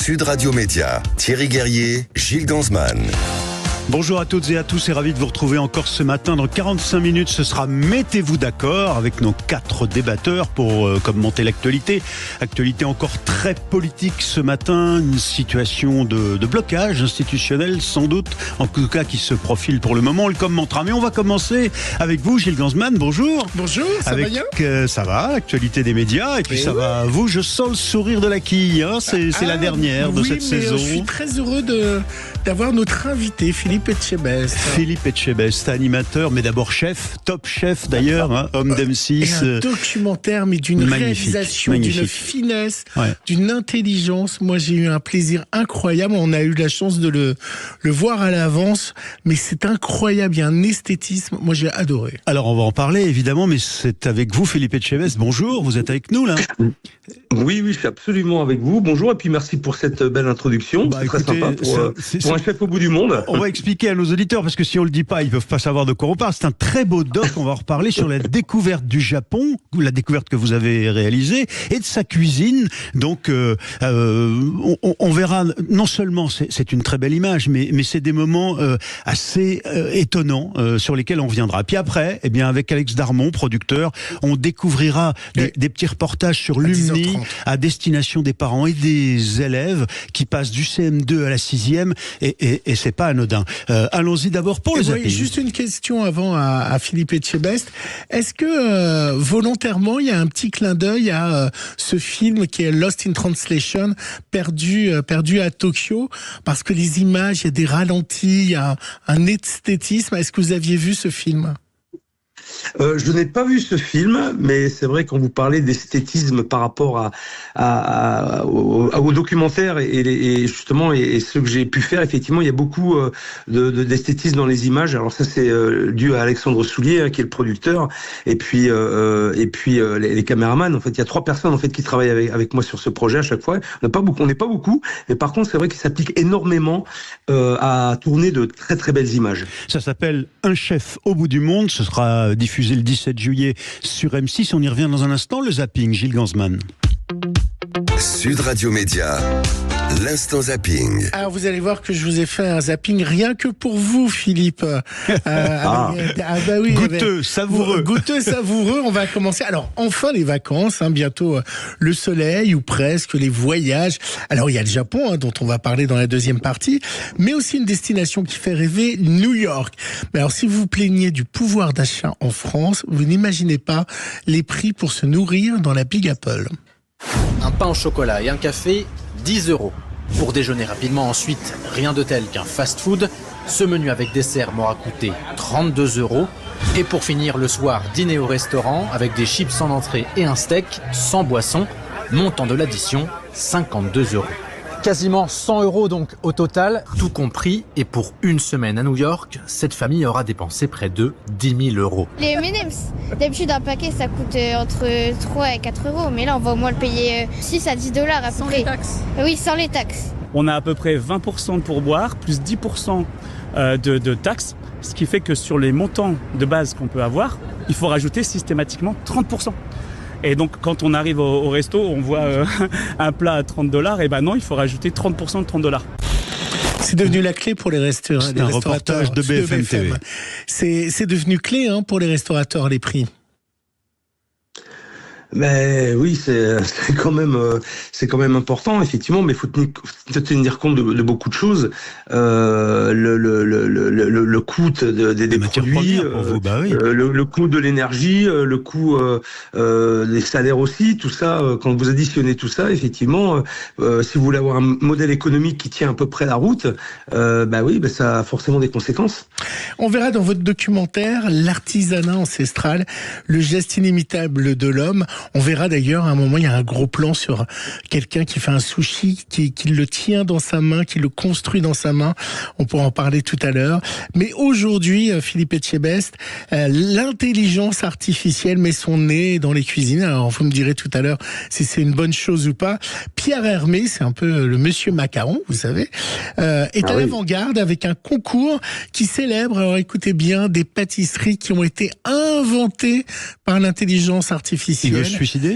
Sud Radio Média, Thierry Guerrier, Gilles Ganzmann. Bonjour à toutes et à tous et ravi de vous retrouver encore ce matin. Dans 45 minutes, ce sera Mettez-vous d'accord avec nos 4 débatteurs pour commenter l'actualité. Actualité encore très politique ce matin, une situation de blocage institutionnel sans doute, en tout cas qui se profile pour le moment. On le commentera. Mais on va commencer avec vous, Gilles Ganzmann. Bonjour. Bonjour, ça va bien ça va, l'actualité des médias. Et puis ça va, vous, je sens le sourire de la quille. Hein, c'est la dernière de cette saison. Je suis très heureux d'avoir notre invité, Philippe Etchebest. Philippe Etchebest, animateur, mais d'abord chef, top chef d'ailleurs, hein, homme d'M6. Un documentaire, mais d'une réalisation, d'une finesse, d'une intelligence. Moi, j'ai eu un plaisir incroyable. On a eu la chance de le voir à l'avance, mais c'est incroyable. Il y a un esthétisme. Moi, j'ai adoré. Alors, on va en parler évidemment, mais c'est avec vous, Philippe Etchebest. Bonjour, vous êtes avec nous là. Oui, je suis absolument avec vous. Bonjour, et puis merci pour cette belle introduction. C'est très sympa pour un chef au bout du monde. On va expliquer à nos auditeurs, parce que si on le dit pas, ils peuvent pas savoir de quoi on parle. C'est un très beau doc. On va en reparler sur la découverte du Japon, la découverte que vous avez réalisée, et de sa cuisine. Donc, on verra. Non seulement c'est une très belle image, mais c'est des moments assez étonnants sur lesquels on reviendra. Puis après, eh bien, avec Alex Darmon, producteur, on découvrira des petits reportages sur l'UMNI à destination des parents et des élèves qui passent du CM2 à la 6e, et c'est pas anodin. Allons-y d'abord pour les zappings. Juste une question avant à Philippe Etchebest. Est-ce que volontairement il y a un petit clin d'œil à ce film qui est Lost in Translation, perdu à Tokyo, parce que les images, il y a des ralentis, il y a un esthétisme. Est-ce que vous aviez vu ce film ? Je n'ai pas vu ce film, mais c'est vrai quand vous parlez d'esthétisme par rapport au documentaire et justement et ce que j'ai pu faire, effectivement, il y a beaucoup d'esthétisme dans les images. Alors ça, c'est dû à Alexandre Soulier, qui est le producteur, et puis les caméramans. En fait, il y a 3 personnes en fait qui travaillent avec moi sur ce projet à chaque fois. On n'est pas beaucoup, mais par contre, c'est vrai qu'il s'applique énormément à tourner de très très belles images. Ça s'appelle Un chef au bout du monde. Ce sera diffusé le 17 juillet sur M6. On y revient dans un instant. Le zapping, Gilles Ganzmann. Sud Radio Média, l'instant zapping. Alors vous allez voir que je vous ai fait un zapping rien que pour vous, Philippe. Oui, goûteux, savoureux. Goûteux, savoureux. On va commencer. Alors enfin les vacances, bientôt le soleil ou presque, les voyages. Alors il y a le Japon dont on va parler dans la deuxième partie, mais aussi une destination qui fait rêver, New York. Mais alors si vous vous plaignez du pouvoir d'achat en France, vous n'imaginez pas les prix pour se nourrir dans la Big Apple. Un pain au chocolat et un café, 10 €. Pour déjeuner rapidement ensuite, rien de tel qu'un fast-food. Ce menu avec dessert m'aura coûté 32 €. Et pour finir le soir, dîner au restaurant avec des chips en entrée et un steak, sans boisson. Montant de l'addition, 52 €. Quasiment 100 € donc au total, tout compris. Et pour une semaine à New York, cette famille aura dépensé près de 10 000 €. Les M&M's, d'habitude un paquet ça coûte entre 3 et 4 €, mais là on va au moins le payer 6 à 10 $ à peu près. Sans les taxes. Oui, sans les taxes. On a à peu près 20% de pourboire, plus 10% de taxes, ce qui fait que sur les montants de base qu'on peut avoir, il faut rajouter systématiquement 30%. Et donc quand on arrive au resto, on voit un plat à 30 $, et ben non, il faut rajouter 30% de 30 $. C'est devenu la clé pour les restaurateurs. C'est un reportage de BFM TV. C'est devenu clé pour les restaurateurs, les prix. Mais oui, c'est quand même important effectivement, mais faut tenir compte de beaucoup de choses. Le coût des produits, le coût de l'énergie, le coût des salaires aussi, tout ça. Quand vous additionnez tout ça, effectivement, si vous voulez avoir un modèle économique qui tient à peu près la route, ça a forcément des conséquences. On verra dans votre documentaire l'artisanat ancestral, le geste inimitable de l'homme. On verra d'ailleurs, à un moment, il y a un gros plan sur quelqu'un qui fait un sushi, qui le tient dans sa main, qui le construit dans sa main. On pourra en parler tout à l'heure. Mais aujourd'hui, Philippe Etchebest, l'intelligence artificielle met son nez dans les cuisines. Alors, vous me direz tout à l'heure si c'est une bonne chose ou pas. Pierre Hermé, c'est un peu le monsieur macaron, vous savez, est à l'avant-garde avec un concours qui célèbre, alors écoutez bien, des pâtisseries qui ont été inventées par l'intelligence artificielle. se suicider,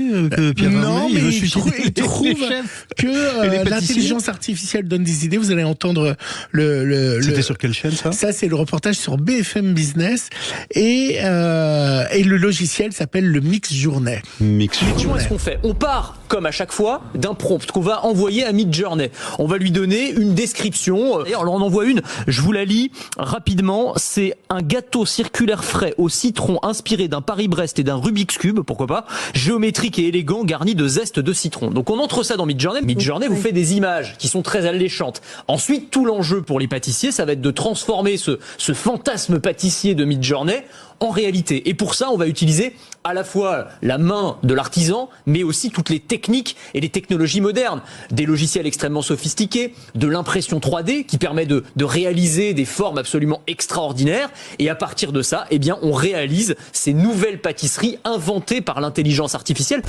Pierre Non, Vernet, mais veut il suicider trouve les chefs et les que pâtissiers. l'intelligence artificielle donne des idées. Vous allez entendre C'était sur quelle chaîne, ça? Ça, c'est le reportage sur BFM Business. Et le logiciel s'appelle le Mix Journée. Comment est-ce qu'on fait? On part, comme à chaque fois, d'un prompt qu'on va envoyer à Midjourney. On va lui donner une description. D'ailleurs, on en envoie une, je vous la lis rapidement. C'est un gâteau circulaire frais au citron inspiré d'un Paris-Brest et d'un Rubik's Cube, pourquoi pas, géométrique et élégant, garni de zeste de citron. Donc on entre ça dans Midjourney. Midjourney vous fait des images qui sont très alléchantes. Ensuite, tout l'enjeu pour les pâtissiers, ça va être de transformer ce fantasme pâtissier de Midjourney en réalité. Et pour ça, on va utiliser à la fois la main de l'artisan, mais aussi toutes les techniques et les technologies modernes. Des logiciels extrêmement sophistiqués, de l'impression 3D qui permet de réaliser des formes absolument extraordinaires. Et à partir de ça, eh bien, on réalise ces nouvelles pâtisseries inventées par l'intelligence artificielle.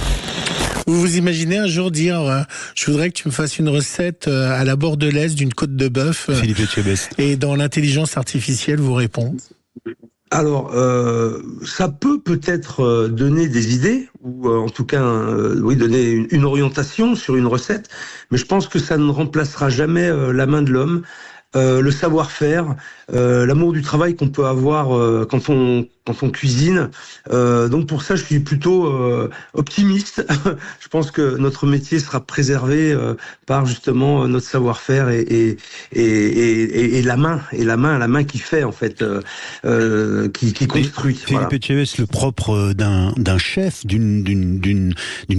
Vous vous imaginez un jour dire je voudrais que tu me fasses une recette à la bordelaise d'une côte de bœuf, Philippe Etchebest. et dans l'intelligence artificielle vous répond? Alors, ça peut peut-être donner des idées, ou en tout cas, oui, donner une orientation sur une recette, mais je pense que ça ne remplacera jamais la main de l'homme, le savoir-faire, l'amour du travail qu'on peut avoir quand on cuisine. Donc pour ça, je suis plutôt optimiste. Je pense que notre métier sera préservé par justement notre savoir-faire et la main qui fait en fait, qui construit. Philippe Etchebest, le propre d'un chef, d'une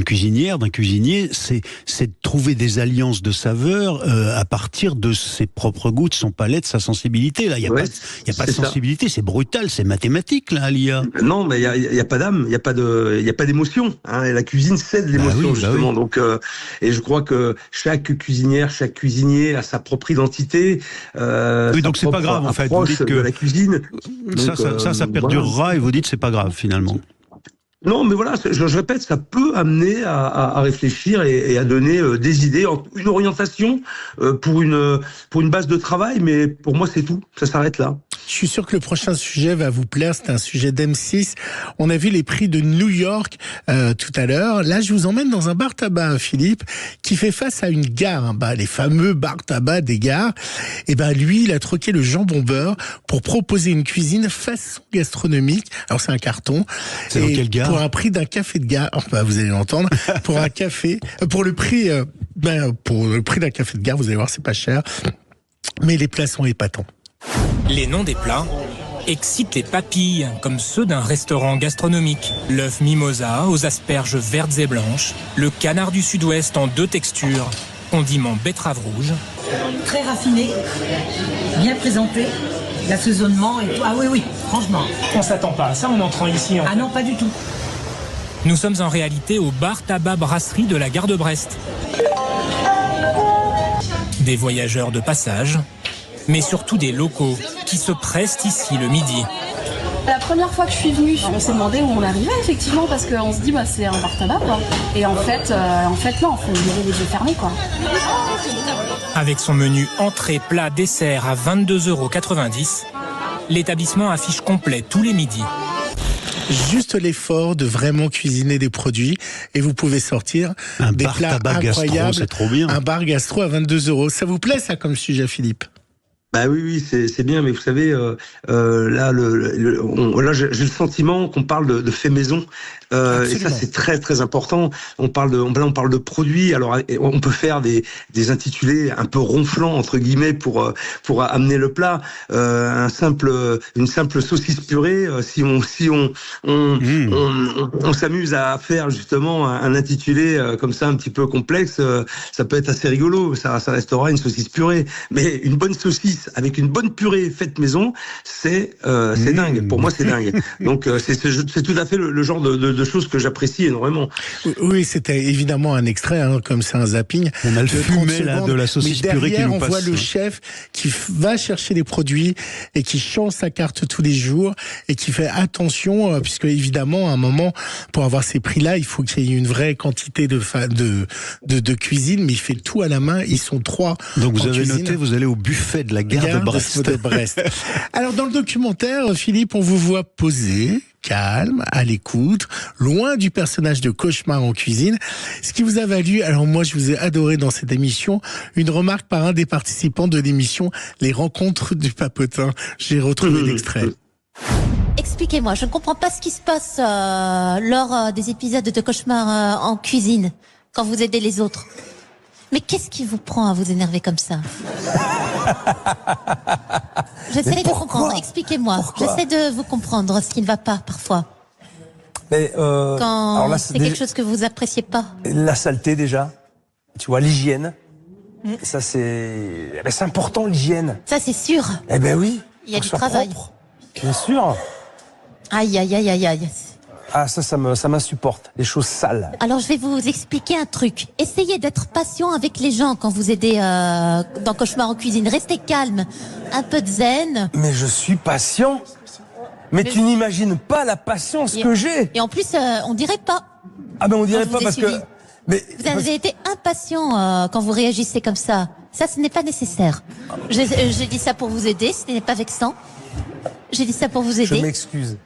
cuisinière, d'un cuisinier, c'est de trouver des alliances de saveurs à partir de ses propres goûts, de son palais, de sa sensibilité. Là, il y a pas de sensibilité, c'est brutal, c'est mathématique. Là, l'IA. Non, mais il y a pas d'âme, il y a pas d'émotion. Hein, et la cuisine, c'est de l'émotion justement. Oui. Donc, et je crois que chaque cuisinière, chaque cuisinier a sa propre identité. Oui, donc c'est pas grave en fait. Vous dites que de la cuisine. Donc, ça perdurera, voilà. Et vous dites c'est pas grave finalement. Non, mais voilà, je répète, ça peut amener à réfléchir et à donner des idées, une orientation pour une base de travail, mais pour moi c'est tout, ça s'arrête là. Je suis sûr que le prochain sujet va vous plaire, c'est un sujet d'M6. On a vu les prix de New York tout à l'heure. Là, je vous emmène dans un bar-tabac, Philippe, qui fait face à une gare, les fameux bar-tabac des gares. Et lui, il a troqué le jambon beurre pour proposer une cuisine façon gastronomique. Alors c'est un carton. C'est dans quelle gare ? Pour un prix d'un café de gare, vous allez l'entendre, pour un café, pour le prix d'un café de gare, vous allez voir, c'est pas cher, mais les plats sont épatants. Les noms des plats excitent les papilles, comme ceux d'un restaurant gastronomique. L'œuf mimosa aux asperges vertes et blanches, le canard du sud-ouest en 2 textures, condiment betterave rouge. Très raffiné, bien présenté. L'assaisonnement et tout. Ah oui, franchement. On s'attend pas à ça en entrant ici. Ah non, pas du tout. Nous sommes en réalité au bar tabac brasserie de la gare de Brest. Des voyageurs de passage, mais surtout des locaux qui se pressent ici le midi. La première fois que je suis venue, on s'est demandé où on arrivait effectivement parce qu'on se dit c'est un bar tabac quoi. Et en fait non, faut virer les yeux fermés quoi. Avec son menu entrée, plat, dessert à 22,90 €, l'établissement affiche complet tous les midis. Juste l'effort de vraiment cuisiner des produits et vous pouvez sortir des plats incroyables. C'est trop bien. Un bar gastro à 22 €. Ça vous plaît ça comme sujet, Philippe ? Bah oui, c'est bien, mais vous savez, là, j'ai le sentiment qu'on parle de fait maison, et ça c'est très très important. On parle de produits. Alors, on peut faire des intitulés un peu ronflants entre guillemets pour amener le plat. Une simple saucisse purée. Si on s'amuse à faire justement un intitulé comme ça un petit peu complexe, ça peut être assez rigolo. Ça restera une saucisse purée, mais une bonne saucisse avec une bonne purée faite maison, c'est dingue. Pour moi, c'est dingue. Donc, c'est tout à fait le genre de choses que j'apprécie énormément. Oui, c'était évidemment un extrait, comme c'est un zapping. On a le fumet là, de la saucisse purée qui nous passe. On voit le chef qui va chercher les produits et qui change sa carte tous les jours et qui fait attention, puisque évidemment, à un moment, pour avoir ces prix-là, il faut qu'il y ait une vraie quantité de cuisine, mais il fait tout à la main. Ils sont 3. Donc vous avez noté, vous allez au buffet de la gare de Brest. Alors dans le documentaire, Philippe, on vous voit poser calme, à l'écoute, loin du personnage de cauchemar en cuisine. Ce qui vous a valu, alors moi je vous ai adoré dans cette émission, une remarque par un des participants de l'émission Les Rencontres du Papotin. J'ai retrouvé l'extrait. Expliquez-moi, je ne comprends pas ce qui se passe lors des épisodes de cauchemar en cuisine, quand vous aidez les autres. Mais qu'est-ce qui vous prend à vous énerver comme ça? J'essaie de comprendre, expliquez-moi. J'essaie de vous comprendre ce qui ne va pas parfois. Mais quand c'est quelque chose que vous appréciez pas. La saleté déjà, tu vois, l'hygiène. Ça c'est important, l'hygiène. Ça c'est sûr. Eh ben oui. Il y a du travail. Propre. Bien sûr. Aïe, aïe, aïe, aïe, aïe. Ah, ça m'insupporte, les choses sales. Alors je vais vous expliquer un truc. Essayez d'être patient avec les gens quand vous aidez dans Cauchemar en cuisine. Restez calme, un peu de zen. Mais je suis patient. Mais tu n'imagines pas la patience que j'ai. Et en plus, on dirait pas. Ah ben on dirait pas parce que... Mais vous avez été impatient quand vous réagissez comme ça. Ça, ce n'est pas nécessaire. J'ai dit ça pour vous aider, ce n'est pas vexant. J'ai dit ça pour vous aider. Je m'excuse.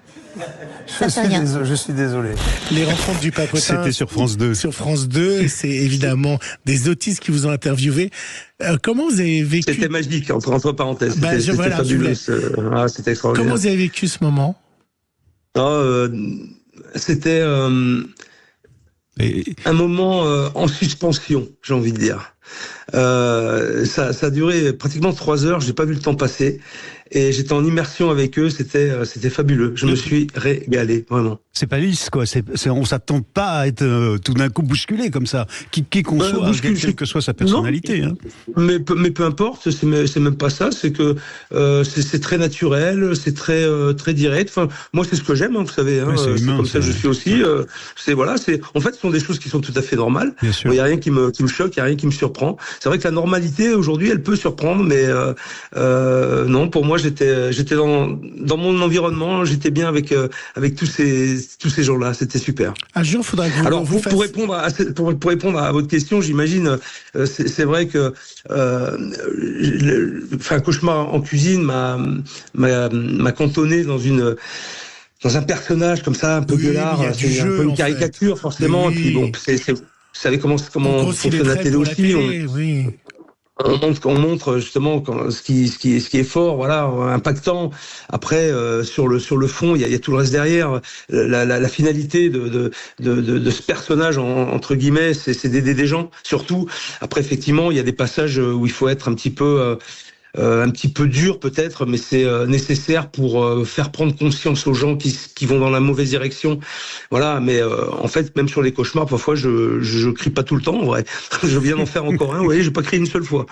Je suis désolé. Les Rencontres du Papotin. C'était sur France 2. Sur France 2, et c'est évidemment des autistes qui vous ont interviewé. Comment vous avez vécu? C'était magique, entre parenthèses. C'était voilà, fabuleux. C'était extraordinaire. Comment vous avez vécu ce moment? C'était un moment en suspension, j'ai envie de dire. Ça a duré pratiquement 3 heures, j'ai pas vu le temps passer. Et j'étais en immersion avec eux, c'était fabuleux. Je me suis régalé, vraiment. C'est pas lisse, quoi. On s'attend pas à être tout d'un coup bousculé comme ça. Qui qu'on soit, quelle que soit sa personnalité. Non, mais peu importe, c'est même pas ça. C'est que c'est très naturel, c'est très direct. Enfin, moi, c'est ce que j'aime, vous savez. C'est humain, comme ça que je suis aussi. En fait, ce sont des choses qui sont tout à fait normales. Il y a rien qui me choque, il y a rien qui me surprend. C'est vrai que la normalité aujourd'hui, elle peut surprendre, mais non, pour moi, j'étais dans mon environnement, j'étais bien avec tous ces gens-là, c'était super. Un jour, faudra que vous. Alors, pour répondre à votre question, j'imagine, c'est vrai que Cauchemar en cuisine m'a cantonné dans un personnage comme ça, un peu gueulard, c'est un peu une caricature forcément. Et puis bon, vous savez comment fonctionne la télé aussi. On montre justement ce qui est fort, voilà, impactant. Après, sur le fond, il y a tout le reste derrière. La finalité de ce personnage entre guillemets, c'est d'aider des gens, surtout. Après, effectivement, il y a des passages où il faut être un petit peu dur peut-être, mais c'est nécessaire pour faire prendre conscience aux gens qui vont dans la mauvaise direction. Voilà, mais en fait, même sur les cauchemars, parfois je crie pas tout le temps, en vrai. Je viens d'en faire encore un, vous voyez, j'ai pas crié une seule fois.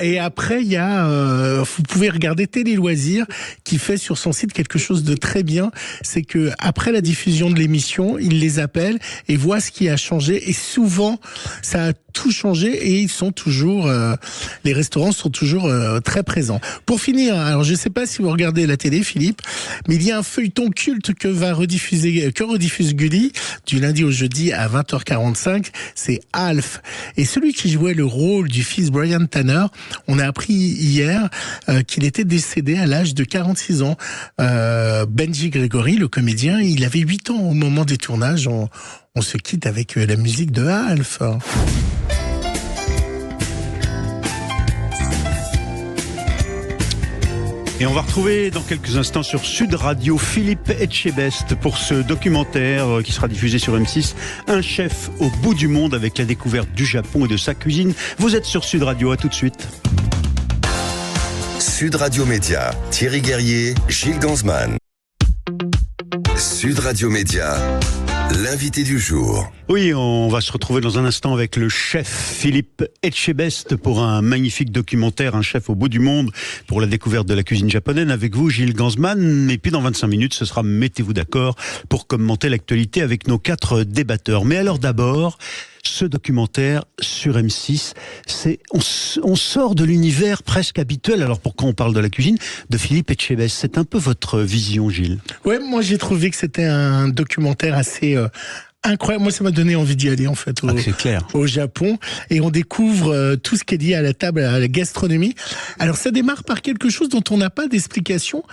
Et après, il y a, vous pouvez regarder Télé Loisirs qui fait sur son site quelque chose de très bien. C'est que après la diffusion de l'émission, il les appelle et voit ce qui a changé. Et souvent, ça a tout changé et ils sont toujours, les restaurants sont toujours très présents. Pour finir, alors je ne sais pas si vous regardez la télé, Philippe, mais il y a un feuilleton culte que rediffuse Gulli du lundi au jeudi à 20h45, c'est Alf. Et celui qui jouait le rôle du fils Brian Tanner, on a appris hier qu'il était décédé à l'âge de 46 ans. Benji Gregory, le comédien, il avait 8 ans au moment des tournages. On se quitte avec la musique de Alf. Et on va retrouver dans quelques instants sur Sud Radio Philippe Etchebest pour ce documentaire qui sera diffusé sur M6, Un chef au bout du monde avec la découverte du Japon et de sa cuisine. Vous êtes sur Sud Radio, à tout de suite. Sud Radio Média, Thierry Guerrier, Gilles Ganzmann. Sud Radio Média, l'invité du jour. Oui, on va se retrouver dans un instant avec le chef Philippe Etchebest pour un magnifique documentaire, Un chef au bout du monde, pour la découverte de la cuisine japonaise. Avec vous, Gilles Ganzmann. Et puis dans 25 minutes, ce sera Mettez-vous d'accord pour commenter l'actualité avec nos 4 débatteurs. Mais alors d'abord, ce documentaire sur M6, on sort de l'univers presque habituel. Alors pourquoi on parle de la cuisine de Philippe Etchebest? C'est un peu votre vision, Gilles. Ouais, moi j'ai trouvé que c'était un documentaire assez incroyable. Moi, ça m'a donné envie d'y aller, en fait, au Japon. Et on découvre tout ce qui est lié à la table, à la gastronomie. Alors, ça démarre par quelque chose dont on n'a pas d'explication,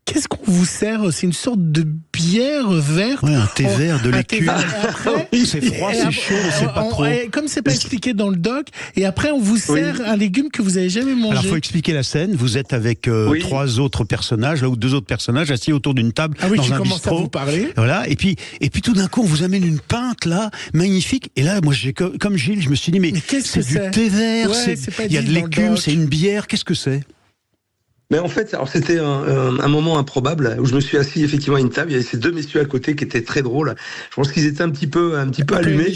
qu'est-ce qu'on vous sert? C'est une sorte de bière verte. Ouais, un thé vert, de un lait thé cuir. vert. C'est froid, c'est chaud, on sait pas trop. Comme c'est pas expliqué dans le doc, et après on vous sert un légume que vous avez jamais mangé. Alors, faut expliquer la scène. Vous êtes avec trois autres personnages, là, ou deux autres personnages assis autour d'une table dans un commence à bistrot. vous parler. Voilà. Et puis tout d'un coup, on vous amène une pinte là, magnifique. Et là, moi, comme Gilles, je me suis dit, mais qu'est-ce que c'est du thé vert, il y a de l'écume, c'est une bière. Qu'est-ce que c'est? Mais en fait, alors c'était un moment improbable où je me suis assis effectivement à une table. Il y avait ces deux messieurs à côté qui étaient très drôles. Je pense qu'ils étaient un petit peu allumés.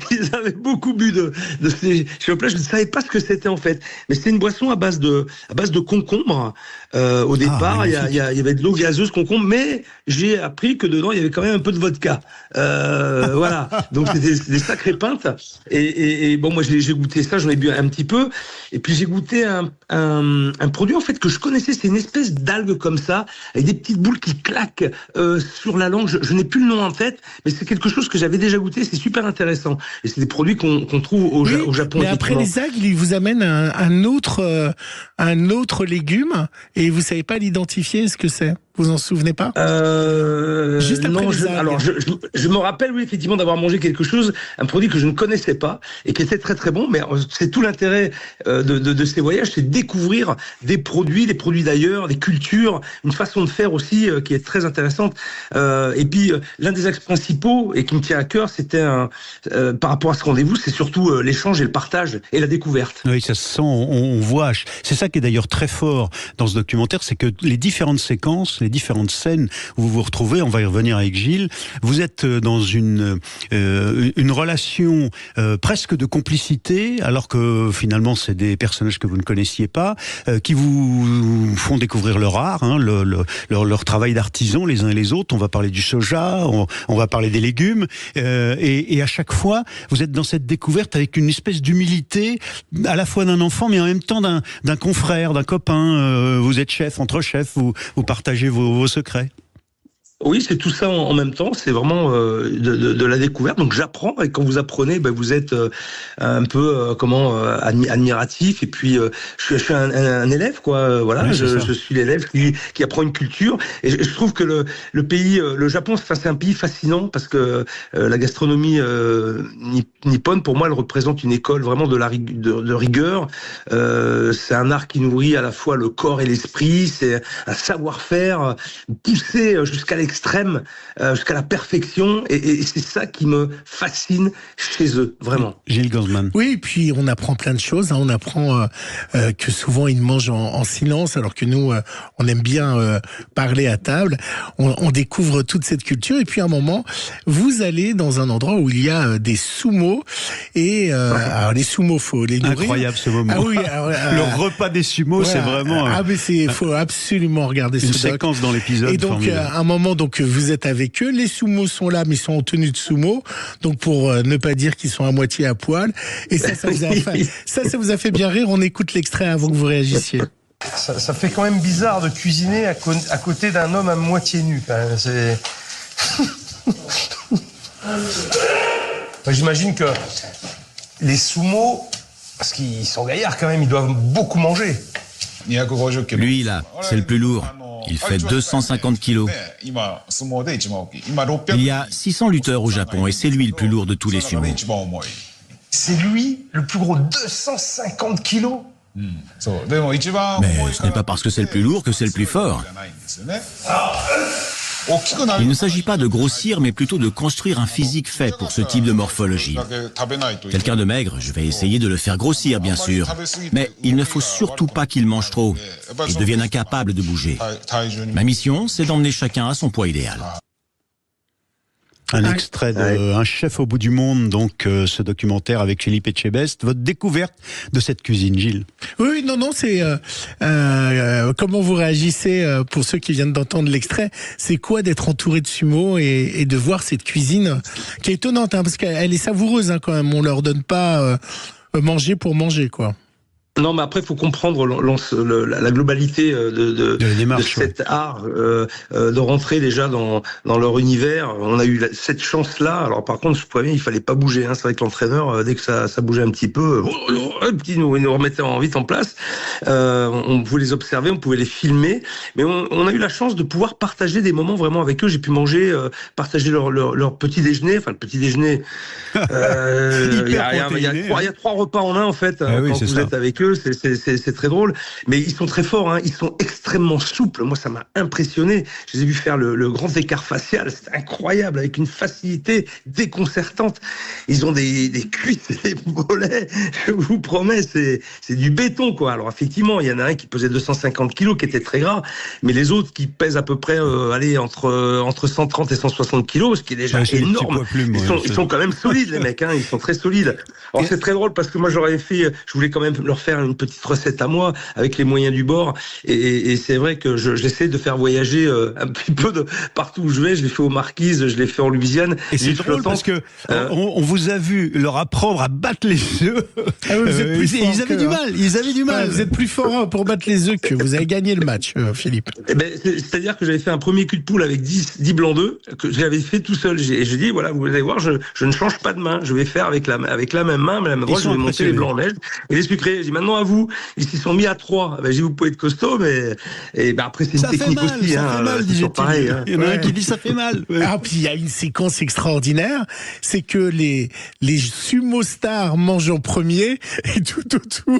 Ils avaient beaucoup bu de ces chocolats. Je ne savais pas ce que c'était en fait. Mais c'était une boisson à base de concombre. Au départ, il y avait de l'eau gazeuse, concombre, mais j'ai appris que dedans il y avait quand même un peu de vodka. Voilà. Donc c'était des sacrées pintes. Et bon, moi j'ai goûté ça, j'en ai bu un petit peu. Et puis j'ai goûté un produit en fait que je connaissais, c'est une espèce d'algue comme ça, avec des petites boules qui claquent sur la langue. Je n'ai plus le nom en tête, mais c'est quelque chose que j'avais déjà goûté, c'est super intéressant. Et c'est des produits qu'on trouve au Japon. Mais après les algues, ils vous amènent un autre légume, et vous savez pas l'identifier, ce que c'est? Vous en souvenez pas? Juste après non, je me rappelle, oui, effectivement, d'avoir mangé quelque chose, un produit que je ne connaissais pas et qui était très très bon. Mais c'est tout l'intérêt de ces voyages, c'est de découvrir des produits d'ailleurs, des cultures, une façon de faire aussi qui est très intéressante. Et puis l'un des axes principaux et qui me tient à cœur, c'était par rapport à ce rendez-vous, c'est surtout l'échange et le partage et la découverte. Oui, ça se sent, on voit. C'est ça qui est d'ailleurs très fort dans ce documentaire, c'est que les différentes séquences, les différentes scènes où vous vous retrouvez, on va y revenir avec Gilles, vous êtes dans une relation presque de complicité, alors que finalement c'est des personnages que vous ne connaissiez pas, qui vous font découvrir leur art, hein, leur travail d'artisan les uns et les autres. On va parler du soja, on va parler des légumes, et à chaque fois vous êtes dans cette découverte avec une espèce d'humilité à la fois d'un enfant mais en même temps d'un confrère, d'un copain. Vous êtes chef, entre chefs, vous partagez vos secrets. Oui, c'est tout ça en même temps. C'est vraiment de la découverte. Donc j'apprends, et quand vous apprenez, vous êtes un peu admiratif. Et puis je suis un élève, quoi. Voilà, oui, je suis l'élève qui apprend une culture. Et je trouve que le pays, le Japon, c'est un pays fascinant parce que la gastronomie nippone, pour moi, elle représente une école vraiment de rigueur. C'est un art qui nourrit à la fois le corps et l'esprit. C'est un savoir-faire poussé jusqu'à l'extrême, jusqu'à la perfection, et c'est ça qui me fascine chez eux, vraiment. Gilles Gansman. Oui, et puis on apprend plein de choses, hein. On apprend que souvent ils mangent en silence, alors que nous, on aime bien parler à table. On découvre toute cette culture, et puis à un moment, vous allez dans un endroit où il y a des sumo, et alors les sumo, faut les nourrir. Incroyable ce moment. Ah oui, le repas des sumo, c'est vraiment... mais faut absolument regarder une ce doc. séquence dans l'épisode. Et donc, à un moment, donc vous êtes avec eux, les sumo sont là, mais ils sont en tenue de sumo, donc pour ne pas dire qu'ils sont à moitié à poil. Et ça vous a fait bien rire. On écoute l'extrait avant que vous réagissiez. Ça fait quand même bizarre de cuisiner à côté d'un homme à moitié nu. C'est... J'imagine que les sumo, parce qu'ils sont gaillards quand même, ils doivent beaucoup manger. Lui là, c'est le plus lourd. Il fait 250 kilos. Il y a 600 lutteurs au Japon et c'est lui le plus lourd de tous les sumo. C'est lui le plus gros, 250 kilos. Mais ce n'est pas parce que c'est le plus lourd que c'est le plus fort. Il ne s'agit pas de grossir, mais plutôt de construire un physique fait pour ce type de morphologie. Quelqu'un de maigre, je vais essayer de le faire grossir, bien sûr. Mais il ne faut surtout pas qu'il mange trop et devienne incapable de bouger. Ma mission, c'est d'emmener chacun à son poids idéal. Un extrait de Un chef au bout du monde, donc ce documentaire avec Philippe Etchebest. Votre découverte de cette cuisine, Gilles? Oui, non, c'est comment vous réagissez pour ceux qui viennent d'entendre l'extrait. C'est quoi d'être entouré de sumo et de voir cette cuisine qui est étonnante, hein, parce qu'elle est savoureuse, hein, quand même. On leur donne pas manger pour manger, quoi. Non, mais après, il faut comprendre la globalité de cet art, de rentrer déjà dans leur univers. On a eu cette chance-là. Alors, par contre, je préviens, il fallait pas bouger. Hein. C'est vrai que l'entraîneur, dès que ça bougeait un petit peu, ils nous remettaient vite en place. On pouvait les observer, on pouvait les filmer, mais on a eu la chance de pouvoir partager des moments vraiment avec eux. J'ai pu manger, partager leur petit déjeuner, enfin le petit déjeuner. Il y a 3 repas en un en fait. Quand vous êtes avec eux, c'est très drôle. Mais ils sont très forts, hein. Ils sont extrêmement souples. Moi, ça m'a impressionné. Je les ai vus faire le grand écart facial. C'est incroyable, avec une facilité déconcertante. Ils ont des cuisses et des mollets. Je vous promets, c'est du béton, quoi. Alors effectivement, il y en a un qui pesait 250 kilos, qui était très gras, mais les autres qui pèsent à peu près, entre 130 et 160 kilos, ce qui est déjà énorme. Ils sont quand même solides, les mecs, hein. Ils sont très solides. Alors c'est très drôle parce que moi je voulais quand même leur faire une petite recette à moi avec les moyens du bord, et c'est vrai que j'essaie de faire voyager un petit peu partout où je vais. Je l'ai fait aux Marquises, je l'ai fait en Louisiane. Et c'est drôle parce que on vous a vu leur apprendre à battre les œufs. Ils avaient du mal. Ils avaient du mal. Vous êtes plus fort pour battre les œufs que vous avez gagné le match, Philippe. C'est-à-dire que j'avais fait un premier cul de poule avec 10 blancs d'œufs que j'avais fait tout seul. J'ai dit voilà, vous allez voir, je ne change pas de main. Je vais faire avec la même main, mais la main droite, je vais monter les blancs en neige et les sucrés. J'ai dit maintenant à vous. Ils s'y sont mis à 3. J'ai dit vous pouvez être costaud, mais après c'est une technique aussi. Ça fait mal, disait-il. Il y en a un qui dit ça fait mal. Ah, puis il y a une séquence extraordinaire, c'est que les sumo stars mangent en premier et tout autour,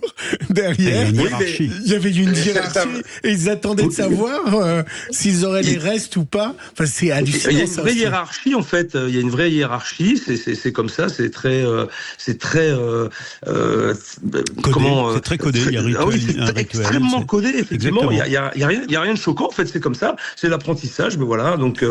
derrière, il y avait une hiérarchie et ils attendaient de savoir s'ils auraient les restes ou pas. Enfin, c'est hallucinant. Il y a une vraie hiérarchie, en fait. Il y a une vraie hiérarchie. C'est comme ça. C'est très comment c'est très codé. Il y a un rituel, c'est extrêmement codé. Effectivement, il y a rien de choquant. En fait, c'est comme ça. C'est l'apprentissage. Mais voilà. Donc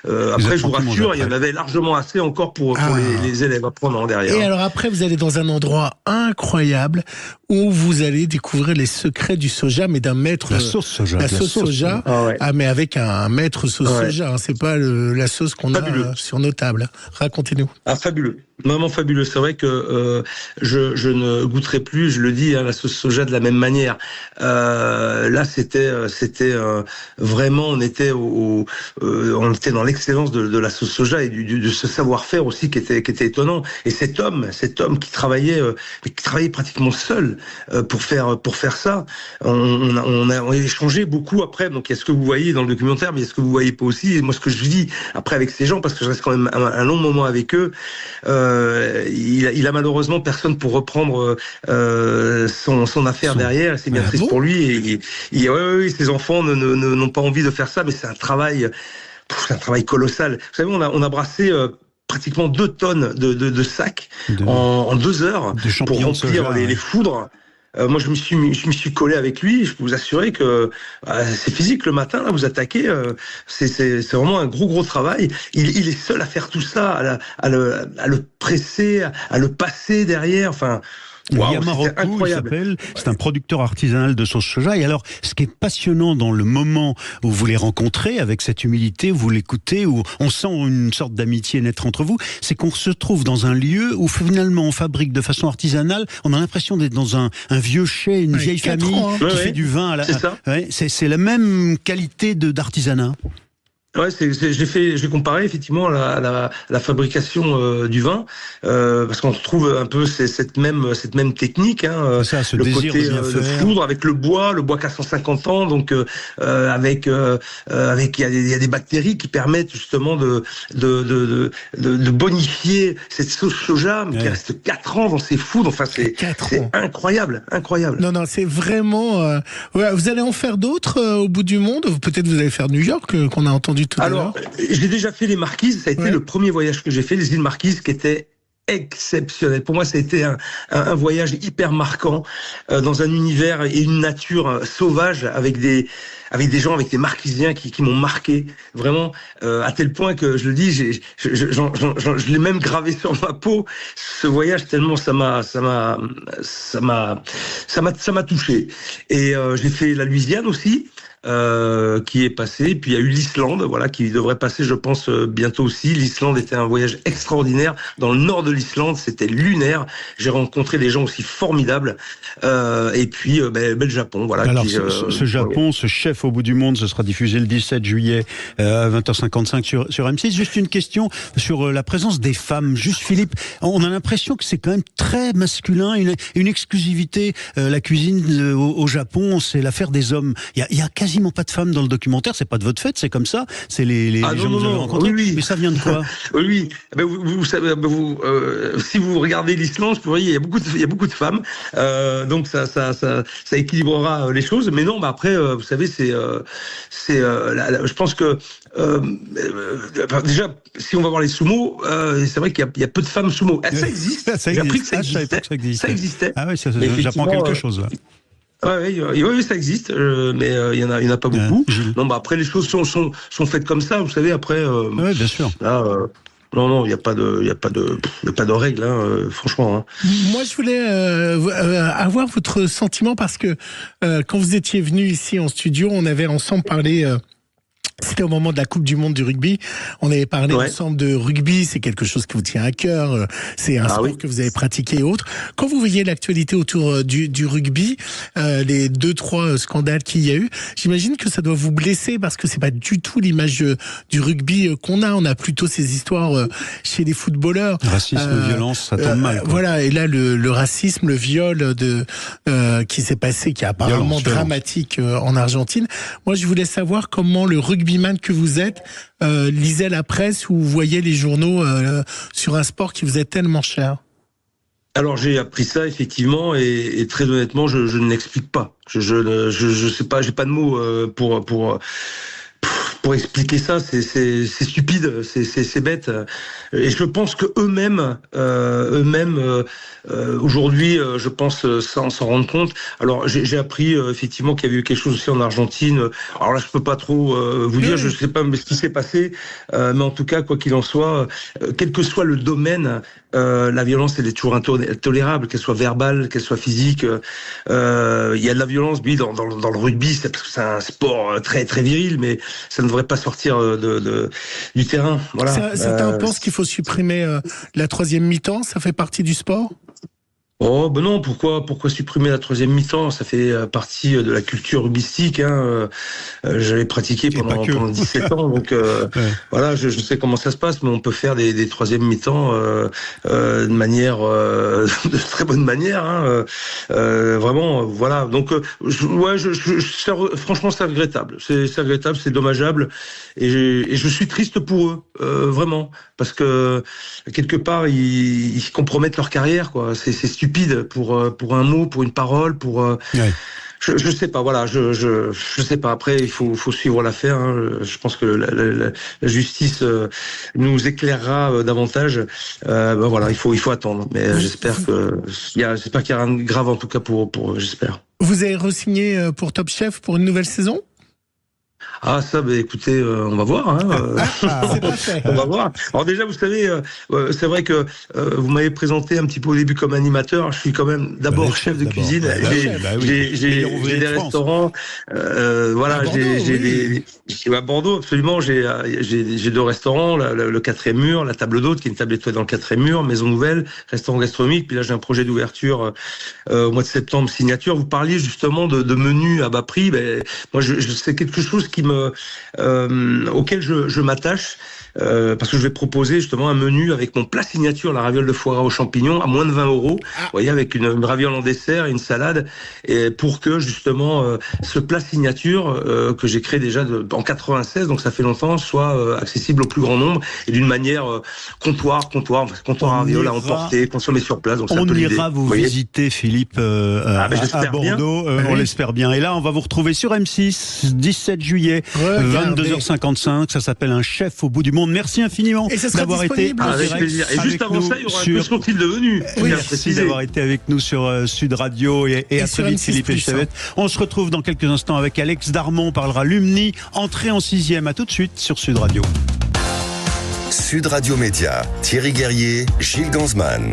après, je vous rassure, il y en avait largement assez encore pour les élèves à prendre en derrière. Et alors après, vous allez dans un endroit incroyable où vous allez découvrir les secrets du soja, mais d'un maître. La sauce soja. La sauce soja. Mais avec un maître sauce soja. Hein, c'est pas la sauce qu'on a sur nos tables. Racontez-nous. Fabuleux. Vraiment fabuleux. C'est vrai que je ne goûterai plus, je le dis, la sauce soja de la même manière. Là, c'était vraiment, on était dans l'excellence de la sauce soja et de ce savoir-faire aussi qui était étonnant. Et cet homme qui travaillait pratiquement seul pour faire ça. On a échangé beaucoup après. Donc il y a ce que vous voyez dans le documentaire, mais il y a ce que vous voyez pas aussi. Et moi, ce que je vis après avec ces gens, parce que je reste quand même un long moment avec eux. Il a malheureusement personne pour reprendre son affaire derrière. C'est bien triste pour lui. Et ses enfants n'ont pas envie de faire ça, mais c'est un travail colossal. Vous savez, on a brassé pratiquement 2 tonnes de sacs en 2 heures pour remplir les foudres. Moi, je me suis collé avec lui. Je peux vous assurer que c'est physique le matin. Là, vous attaquez. C'est vraiment un gros travail. Il est seul à faire tout ça, à le presser, à le passer derrière. Enfin. Yamaroku, il s'appelle. C'est un producteur artisanal de sauce soja. Et alors, ce qui est passionnant dans le moment où vous les rencontrez, avec cette humilité, où vous l'écoutez, où on sent une sorte d'amitié naître entre vous, c'est qu'on se trouve dans un lieu où finalement on fabrique de façon artisanale. On a l'impression d'être dans un vieux chai, une vieille famille qui fait du vin. C'est la même qualité d'artisanat. Ouais, j'ai comparé effectivement à la fabrication du vin, parce qu'on retrouve un peu cette même technique, hein, le côté de foudre avec le bois qui a 150 ans, donc avec il y a des bactéries qui permettent justement de bonifier cette sauce soja qui reste 4 ans dans ses foudres. Enfin, c'est incroyable. Non, c'est vraiment. Vous allez en faire d'autres au bout du monde. Peut-être vous allez faire New York, qu'on a entendu. Alors, j'ai déjà fait les Marquises, ça a été le premier voyage que j'ai fait, les îles Marquises, qui étaient exceptionnel. Pour moi, ça a été un voyage hyper marquant dans un univers et une nature sauvage avec des gens, avec des Marquisiens qui m'ont marqué vraiment à tel point que je le dis, je l'ai même gravé sur ma peau. Ce voyage tellement ça m'a touché. Et j'ai fait la Louisiane aussi. qui est passé. Puis il y a eu l'Islande, voilà, qui devrait passer, je pense, bientôt aussi. L'Islande était un voyage extraordinaire. Dans le nord de l'Islande, c'était lunaire. J'ai rencontré des gens aussi formidables. Et puis, le Japon, voilà. Alors, ce Japon, ce chef au bout du monde, ce sera diffusé le 17 juillet à 20h55 sur M6. Juste une question sur la présence des femmes. Juste, Philippe, on a l'impression que c'est quand même très masculin, une exclusivité. La cuisine au Japon, c'est l'affaire des hommes. Il y a quasiment pas de femmes dans le documentaire. C'est pas de votre fait, c'est comme ça. C'est les gens que vous avez rencontrés. Oui. Mais ça vient de quoi? Oui. Vous savez, si vous regardez l'Islande, vous voyez, il y a beaucoup de femmes. Donc ça équilibrera les choses. Mais non, après, vous savez, je pense que déjà, si on va voir les sumo, c'est vrai qu'il y a peu de femmes sumo. Ça existe. J'ai appris que ça existait. Ah oui, j'apprends quelque chose là. Oui, ça existe, mais il y en a pas beaucoup. Non, après les choses sont faites comme ça, vous savez. Après, oui, bien sûr. Là, non, il y a pas de règles, franchement. Hein. Moi, je voulais avoir votre sentiment parce que quand vous étiez venu ici en studio, on avait ensemble parlé. C'était au moment de la Coupe du Monde du rugby. On avait parlé ensemble de rugby. C'est quelque chose qui vous tient à cœur. C'est un sport que vous avez pratiqué et autres. Quand vous voyez l'actualité autour du rugby, les 2-3 scandales qu'il y a eu, j'imagine que ça doit vous blesser parce que c'est pas du tout l'image du rugby qu'on a. On a plutôt ces histoires chez les footballeurs. Racisme, violence, ça tombe mal. Quoi. Voilà. Et là, le racisme, le viol qui s'est passé, qui est apparemment dramatique en Argentine. Moi, je voulais savoir comment le rugbyman que vous êtes lisait la presse ou voyait les journaux sur un sport qui vous est tellement cher. Alors j'ai appris ça effectivement et très honnêtement je ne l'explique pas. Je sais pas, j'ai pas de mots pour expliquer ça. C'est stupide, c'est bête. Et je pense que eux-mêmes aujourd'hui, je pense s'en rendre compte. Alors j'ai appris effectivement qu'il y avait eu quelque chose aussi en Argentine. Alors là, je peux pas trop vous dire, je sais pas ce qui s'est passé, mais en tout cas, quoi qu'il en soit, quel que soit le domaine, la violence elle est toujours intolérable, qu'elle soit verbale, qu'elle soit physique. Il y a de la violence, oui, dans le rugby, c'est un sport très très viril, mais ça ne devrait pas sortir du terrain. Voilà. Certains pensent qu'il faut supprimer la troisième mi-temps. Ça fait partie du sport. Oh ben non, pourquoi supprimer la troisième mi-temps? Ça fait partie de la culture rugbystique. Hein. J'avais pratiqué pendant 17 ans, donc voilà, je sais comment ça se passe, mais on peut faire des troisième mi-temps de manière, de très bonne manière. Hein. Vraiment, voilà. Donc franchement, c'est regrettable. C'est regrettable, c'est dommageable, et je suis triste pour eux, vraiment, parce que quelque part ils compromettent leur carrière, quoi. C'est stupide pour un mot, pour une parole, je sais pas, voilà, je sais pas. Après, il faut suivre l'affaire. Hein. Je pense que la justice nous éclairera davantage. Voilà, il faut attendre. Mais j'espère qu'il y a rien de grave en tout cas pour j'espère. Vous avez re-signé pour Top Chef pour une nouvelle saison? Ah ça, écoutez, on va voir. Hein. On va voir. Alors déjà, vous savez, c'est vrai que vous m'avez présenté un petit peu au début comme animateur. Je suis quand même d'abord chef de cuisine. J'ai des restaurants. Voilà, j'ai à Bordeaux, absolument. J'ai 2 restaurants, le 4e mur, la table d'hôte, qui est une table étoilée dans le 4e mur, maison nouvelle, restaurant gastronomique. Puis là, j'ai un projet d'ouverture au mois de septembre, signature. Vous parliez justement de menus à bas prix. Moi, c'est quelque chose auquel je m'attache. Parce que je vais proposer justement un menu avec mon plat signature, la raviole de foie gras aux champignons, à moins de 20 €. Vous voyez, avec une raviole en dessert et une salade, et pour que justement ce plat signature que j'ai créé déjà en 96, donc ça fait longtemps, soit accessible au plus grand nombre et d'une manière comptoir à raviole à emporter, consommer sur place. Donc on ira vous visiter, Philippe, à Bordeaux. On l'espère bien. Et là, on va vous retrouver sur M6, 17 juillet, 22h55. Ça s'appelle Un chef au bout du monde. Merci infiniment d'avoir été avec plaisir. Et juste avant ça, il y aura un peu sont-ils devenus. Merci d'avoir été avec nous sur Sud Radio et à très vite, Philippe Etchebest. On se retrouve dans quelques instants avec Alex Darmon. On parlera Lumni, entrée en 6e. À tout de suite sur Sud Radio. Sud Radio Média, Thierry Guerrier, Gilles Ganzmann.